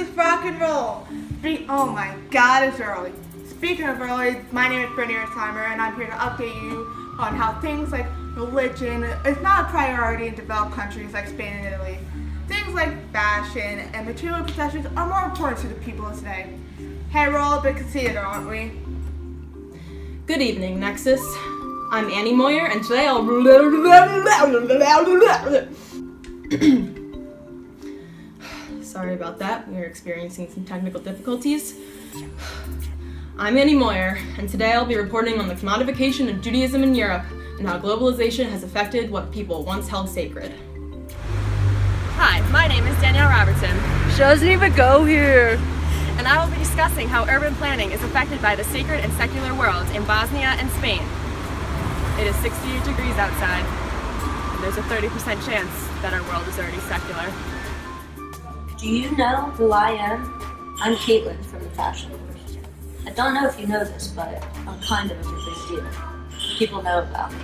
is rock and roll. Oh my God, it's early. Speaking of early, my name is Brittany Ersheimer, and I'm here to update you on how things like religion is not a priority in developed countries like Spain and Italy. Things like fashion and material possessions are more important to the people of today. Hey, we're all a bit conceited, aren't we? Good evening, Nexus. I'm Annie Moyer, and today I'll... Sorry about that. We are experiencing some technical difficulties. I'm Annie Moyer, and today I'll be reporting on the commodification of Judaism in Europe and how globalization has affected what people once held sacred. Hi, my name is Danielle Robertson. She doesn't even go here. And I will be discussing how urban planning is affected by the sacred and secular world in Bosnia and Spain. It is 68 degrees outside. And there's a 30% chance that our world is already secular. Do you know who I am? I'm Caitlin from the Fashion World. I don't know if you know this, but I'm kind of a big deal. People know about me.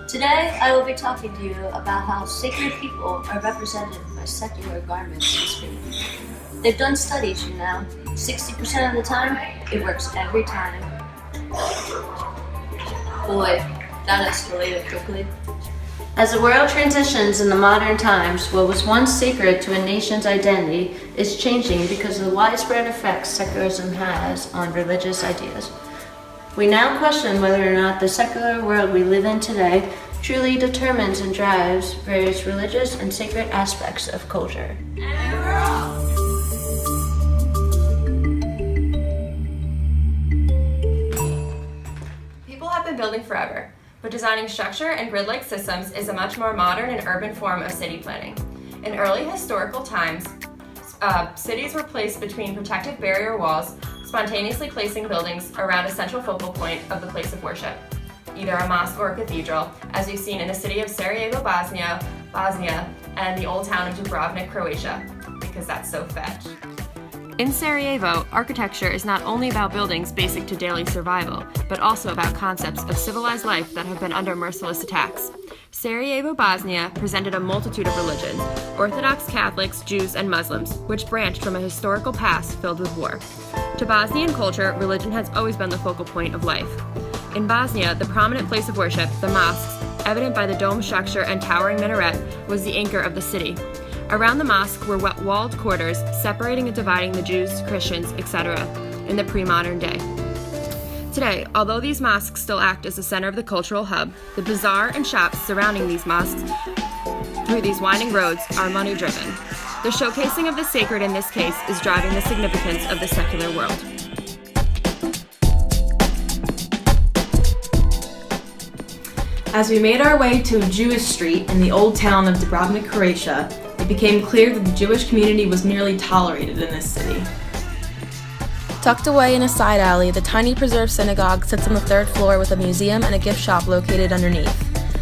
Today, I will be talking to you about how sacred people are represented by secular garments in Spain. They've done studies, 60% of the time, it works every time. Boy, that escalated quickly. As the world transitions in the modern times, what was once sacred to a nation's identity is changing because of the widespread effects secularism has on religious ideas. We now question whether or not the secular world we live in today truly determines and drives various religious and sacred aspects of culture. People have been building forever, but designing structure and grid-like systems is a much more modern and urban form of city planning. In early historical times, cities were placed between protective barrier walls, spontaneously placing buildings around a central focal point of the place of worship, either a mosque or a cathedral, as we've seen in the city of Sarajevo, Bosnia, and the old town of Dubrovnik, Croatia, because that's so fetch. In Sarajevo, architecture is not only about buildings basic to daily survival, but also about concepts of civilized life that have been under merciless attacks. Sarajevo, Bosnia presented a multitude of religions, Orthodox Catholics, Jews, and Muslims, which branched from a historical past filled with war. To Bosnian culture, religion has always been the focal point of life. In Bosnia, the prominent place of worship, the mosques, evident by the dome structure and towering minaret, was the anchor of the city. Around the mosque were walled quarters, separating and dividing the Jews, Christians, etc. in the pre-modern day. Today, although these mosques still act as the center of the cultural hub, the bazaar and shops surrounding these mosques through these winding roads are money-driven. The showcasing of the sacred in this case is driving the significance of the secular world. As we made our way to a Jewish street in the old town of Dubrovnik, Croatia, it became clear that the Jewish community was merely tolerated in this city. Tucked away in a side alley, the tiny preserved synagogue sits on the third floor with a museum and a gift shop located underneath.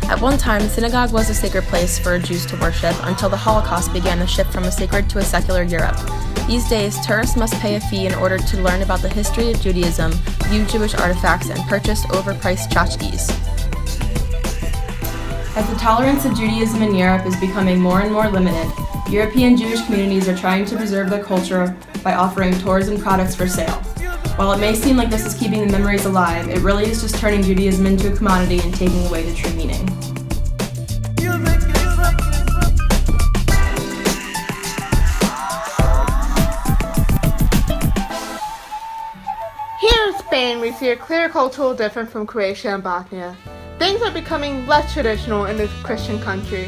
At one time, the synagogue was a sacred place for Jews to worship until the Holocaust began the shift from a sacred to a secular Europe. These days, tourists must pay a fee in order to learn about the history of Judaism, view Jewish artifacts, and purchase overpriced tchotchkes. As the tolerance of Judaism in Europe is becoming more and more limited, European Jewish communities are trying to preserve their culture by offering tourism products for sale. While it may seem like this is keeping the memories alive, it really is just turning Judaism into a commodity and taking away the true meaning. Here in Spain, we see a clear cultural difference from Croatia and Bosnia. Things are becoming less traditional in this Christian country.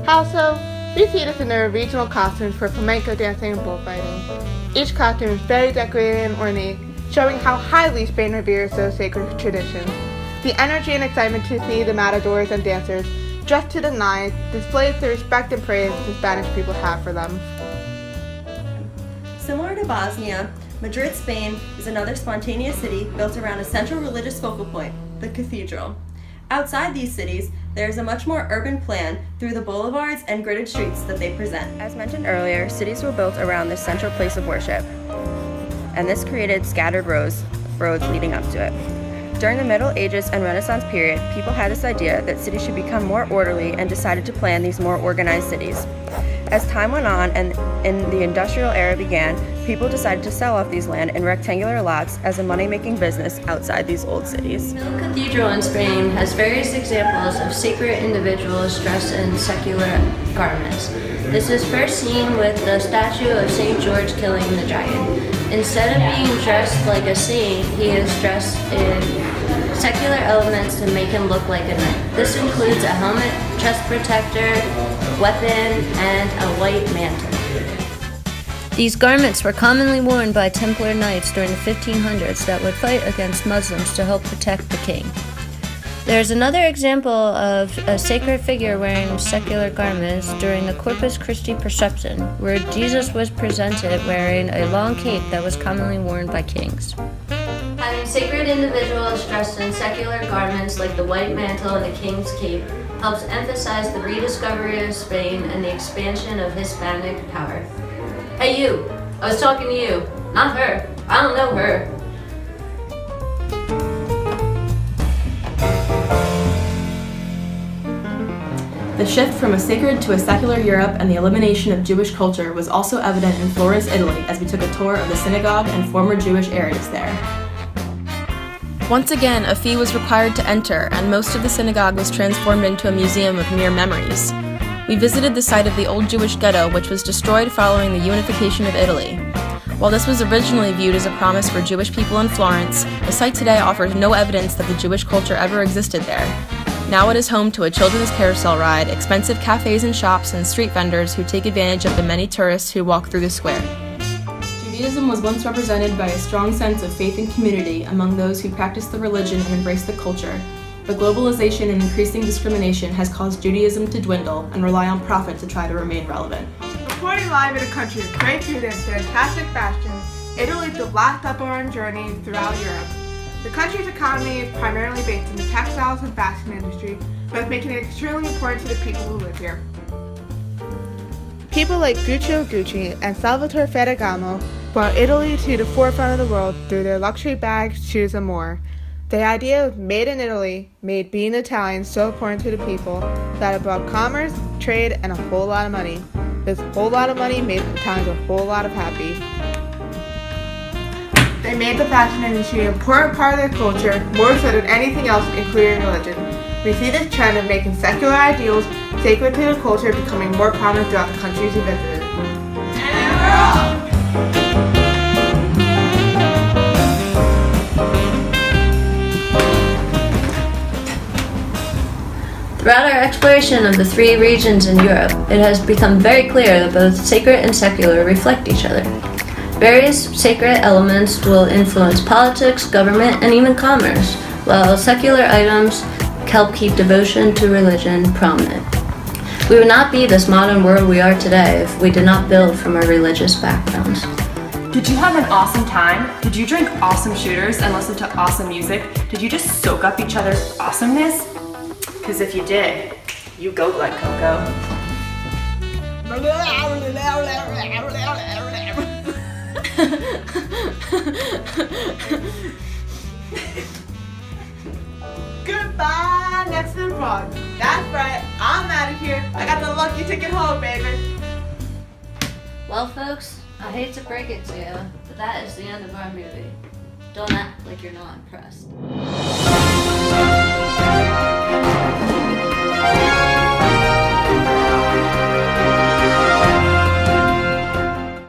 How so? We see this in their regional costumes for flamenco dancing and bullfighting. Each costume is very decorated and ornate, showing how highly Spain reveres those sacred traditions. The energy and excitement to see the matadors and dancers, dressed to the nines, displays the respect and praise the Spanish people have for them. Similar to Bosnia, Madrid, Spain is another spontaneous city built around a central religious focal point, the cathedral. Outside these cities, there is a much more urban plan through the boulevards and gridded streets that they present. As mentioned earlier, cities were built around this central place of worship, and this created scattered roads leading up to it. During the Middle Ages and Renaissance period, people had this idea that cities should become more orderly and decided to plan these more organized cities. As time went on and the industrial era began, people decided to sell off these land in rectangular lots as a money-making business outside these old cities. The cathedral in Spain has various examples of sacred individuals dressed in secular garments. This is first seen with the statue of St. George killing the dragon. Instead of being dressed like a saint, he is dressed in secular elements to make him look like a knight. This includes a helmet, chest protector, weapon, and a white mantle. These garments were commonly worn by Templar knights during the 1500s that would fight against Muslims to help protect the king. There's another example of a sacred figure wearing secular garments during the Corpus Christi procession, where Jesus was presented wearing a long cape that was commonly worn by kings. Having sacred individuals dressed in secular garments like the white mantle and the king's cape helps emphasize the rediscovery of Spain and the expansion of Hispanic power. Hey you, I was talking to you, not her. I don't know her. The shift from a sacred to a secular Europe and the elimination of Jewish culture was also evident in Florence, Italy, as we took a tour of the synagogue and former Jewish areas there. Once again, a fee was required to enter, and most of the synagogue was transformed into a museum of mere memories. We visited the site of the old Jewish ghetto, which was destroyed following the unification of Italy. While this was originally viewed as a promise for Jewish people in Florence, the site today offers no evidence that the Jewish culture ever existed there. Now it is home to a children's carousel ride, expensive cafes and shops, and street vendors who take advantage of the many tourists who walk through the square. Judaism was once represented by a strong sense of faith and community among those who practiced the religion and embraced the culture. But globalization and increasing discrimination has caused Judaism to dwindle and rely on profit to try to remain relevant. Reporting live in a country of great food and fantastic fashion, Italy is the last step on our journey throughout Europe. The country's economy is primarily based in the textiles and fashion industry, both making it extremely important to the people who live here. People like Gucci and Salvatore Ferragamo brought Italy to the forefront of the world through their luxury bags, shoes, and more. The idea of made in Italy made being Italian so important to the people that it brought commerce, trade, and a whole lot of money. This whole lot of money made Italians a whole lot of happy. They made the fashion industry an important part of their culture, more so than anything else, including religion. We see this trend of making secular ideals sacred to their culture becoming more prominent throughout the countries we visited. Throughout our exploration of the three regions in Europe, it has become very clear that both sacred and secular reflect each other. Various sacred elements will influence politics, government, and even commerce, while secular items help keep devotion to religion prominent. We would not be this modern world we are today if we did not build from our religious backgrounds. Did you have an awesome time? Did you drink awesome shooters and listen to awesome music? Did you just soak up each other's awesomeness? Because if you did, you go like Coco. Goodbye, next to the vlog. That's right, I'm out of here. I got the lucky ticket home, baby. Well, folks, I hate to break it to you, but that is the end of our movie. Don't act like you're not impressed.